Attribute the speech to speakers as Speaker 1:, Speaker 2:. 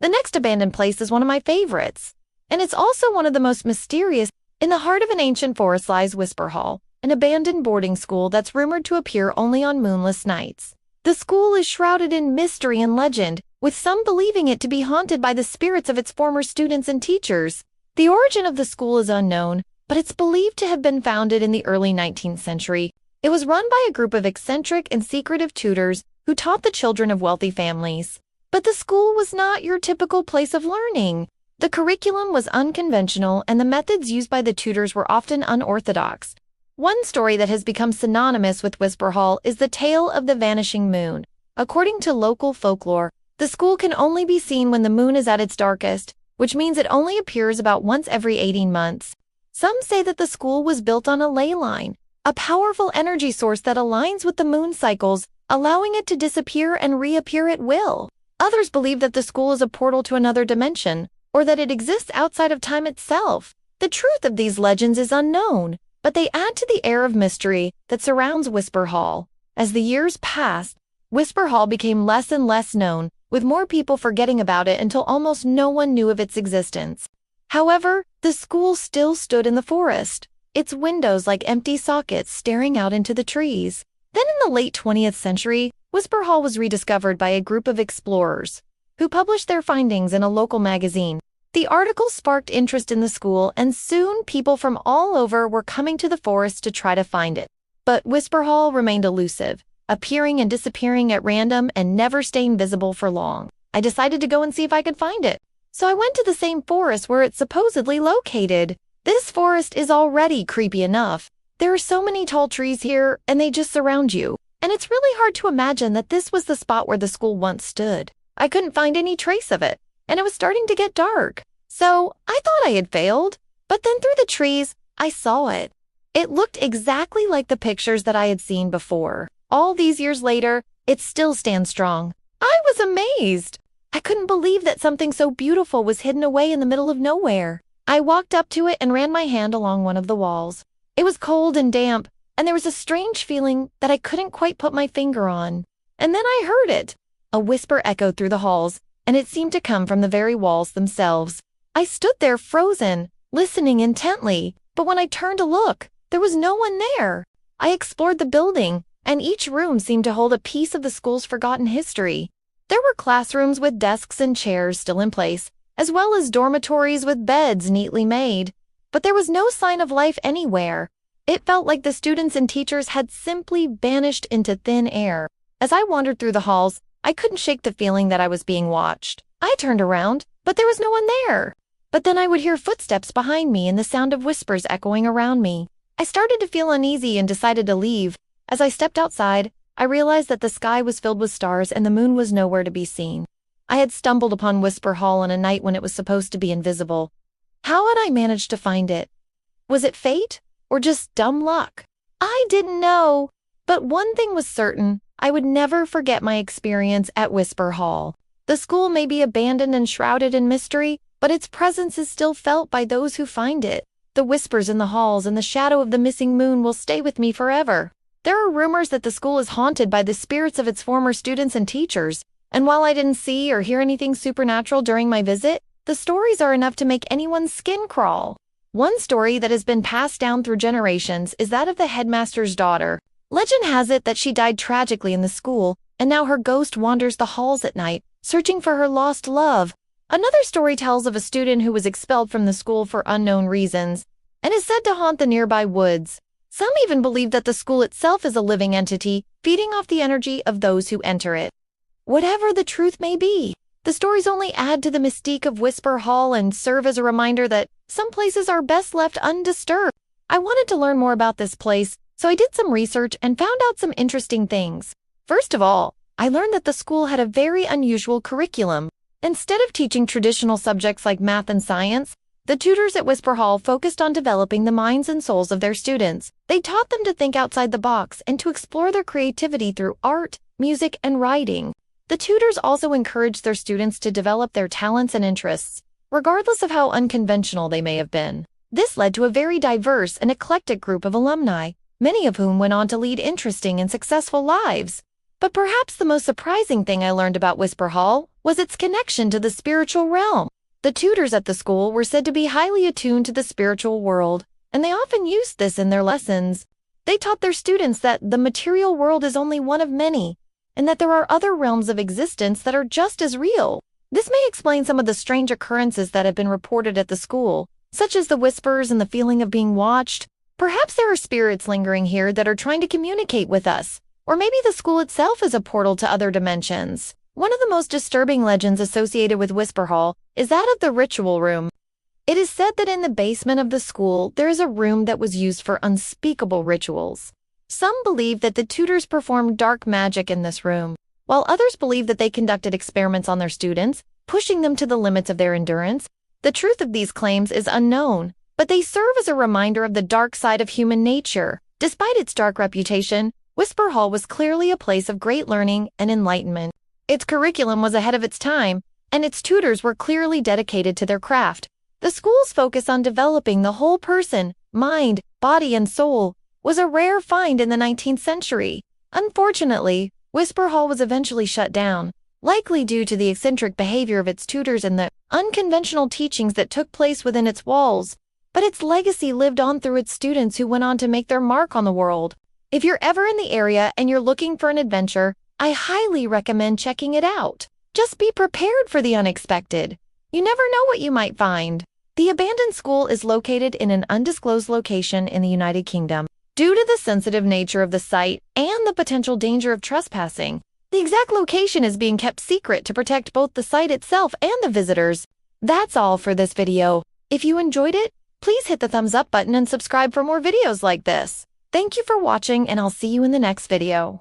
Speaker 1: The next abandoned place is one of my favorites, and it's also one of the most mysterious. In the heart of an ancient forest lies Whisperhall, an abandoned boarding school that's rumored to appear only on moonless nights. The school is shrouded in mystery and legend, with some believing it to be haunted by the spirits of its former students and teachers. The origin of the school is unknown, but it's believed to have been founded in the early 19th century. It was run by a group of eccentric and secretive tutors who taught the children of wealthy families. But the school was not your typical place of learning. The curriculum was unconventional, and the methods used by the tutors were often unorthodox. One story that has become synonymous with Whisperhall is the tale of the vanishing moon. According to local folklore, the school can only be seen when the moon is at its darkest, which means it only appears about once every 18 months. Some say that the school was built on a ley line, a powerful energy source that aligns with the moon cycles, allowing it to disappear and reappear at will. Others believe that the school is a portal to another dimension, or that it exists outside of time itself. The truth of these legends is unknown, but they add to the air of mystery that surrounds Whisperhall. As the years passed, Whisperhall became less and less known, with more people forgetting about it until almost no one knew of its existence. However, the school still stood in the forest, its windows like empty sockets staring out into the trees. Then in the late 20th century, Whisperhall was rediscovered by a group of explorers, who published their findings in a local magazine. The article sparked interest in the school, and soon people from all over were coming to the forest to try to find it. But Whisperhall remained elusive, appearing and disappearing at random and never staying visible for long. I decided to go and see if I could find it. So I went to the same forest where it's supposedly located. This forest is already creepy enough. There are so many tall trees here, and they just surround you. And it's really hard to imagine that this was the spot where the school once stood. I couldn't find any trace of it, and it was starting to get dark. So I thought I had failed. But then through the trees, I saw it. It looked exactly like the pictures that I had seen before. All these years later, it still stands strong. I was amazed. I couldn't believe that something so beautiful was hidden away in the middle of nowhere. I walked up to it and ran my hand along one of the walls. It was cold and damp, and there was a strange feeling that I couldn't quite put my finger on. And then I heard it. A whisper echoed through the halls, and it seemed to come from the very walls themselves. I stood there frozen, listening intently, but when I turned to look, there was no one there. I explored the building, and each room seemed to hold a piece of the school's forgotten history. There were classrooms with desks and chairs still in place, as well as dormitories with beds neatly made. But there was no sign of life anywhere. It felt like the students and teachers had simply vanished into thin air. As I wandered through the halls, I couldn't shake the feeling that I was being watched. I turned around, but there was no one there. But then I would hear footsteps behind me and the sound of whispers echoing around me. I started to feel uneasy and decided to leave. As I stepped outside, I realized that the sky was filled with stars and the moon was nowhere to be seen. I had stumbled upon Whisperhall on a night when it was supposed to be invisible. How had I managed to find it? Was it fate or just dumb luck? I didn't know. But one thing was certain, I would never forget my experience at Whisperhall. The school may be abandoned and shrouded in mystery, but its presence is still felt by those who find it. The whispers in the halls and the shadow of the missing moon will stay with me forever. There are rumors that the school is haunted by the spirits of its former students and teachers, and while I didn't see or hear anything supernatural during my visit, the stories are enough to make anyone's skin crawl. One story that has been passed down through generations is that of the headmaster's daughter. Legend has it that she died tragically in the school, and now her ghost wanders the halls at night, searching for her lost love. Another story tells of a student who was expelled from the school for unknown reasons, and is said to haunt the nearby woods. Some even believe that the school itself is a living entity, feeding off the energy of those who enter it. Whatever the truth may be, the stories only add to the mystique of Whisperhall and serve as a reminder that some places are best left undisturbed. I wanted to learn more about this place, so I did some research and found out some interesting things. First of all, I learned that the school had a very unusual curriculum. Instead of teaching traditional subjects like math and science, the tutors at Whisperhall focused on developing the minds and souls of their students. They taught them to think outside the box and to explore their creativity through art, music, and writing. The tutors also encouraged their students to develop their talents and interests, regardless of how unconventional they may have been. This led to a very diverse and eclectic group of alumni, many of whom went on to lead interesting and successful lives. But perhaps the most surprising thing I learned about Whisperhall was its connection to the spiritual realm. The tutors at the school were said to be highly attuned to the spiritual world, and they often used this in their lessons. They taught their students that the material world is only one of many, and that there are other realms of existence that are just as real. This may explain some of the strange occurrences that have been reported at the school, such as the whispers and the feeling of being watched. Perhaps there are spirits lingering here that are trying to communicate with us, or maybe the school itself is a portal to other dimensions. One of the most disturbing legends associated with Whisperhall is that of the ritual room. It is said that in the basement of the school there is a room that was used for unspeakable rituals. Some believe that the tutors performed dark magic in this room, while others believe that they conducted experiments on their students, pushing them to the limits of their endurance. The truth of these claims is unknown, but they serve as a reminder of the dark side of human nature. Despite its dark reputation, Whisperhall was clearly a place of great learning and enlightenment. Its curriculum was ahead of its time, and its tutors were clearly dedicated to their craft. The school's focus on developing the whole person, mind, body, and soul, was a rare find in the 19th century. Unfortunately, Whisperhall was eventually shut down, likely due to the eccentric behavior of its tutors and the unconventional teachings that took place within its walls. But its legacy lived on through its students who went on to make their mark on the world. If you're ever in the area and you're looking for an adventure, I highly recommend checking it out. Just be prepared for the unexpected. You never know what you might find. The abandoned school is located in an undisclosed location in the United Kingdom. Due to the sensitive nature of the site and the potential danger of trespassing, the exact location is being kept secret to protect both the site itself and the visitors. That's all for this video. If you enjoyed it, please hit the thumbs up button and subscribe for more videos like this. Thank you for watching, and I'll see you in the next video.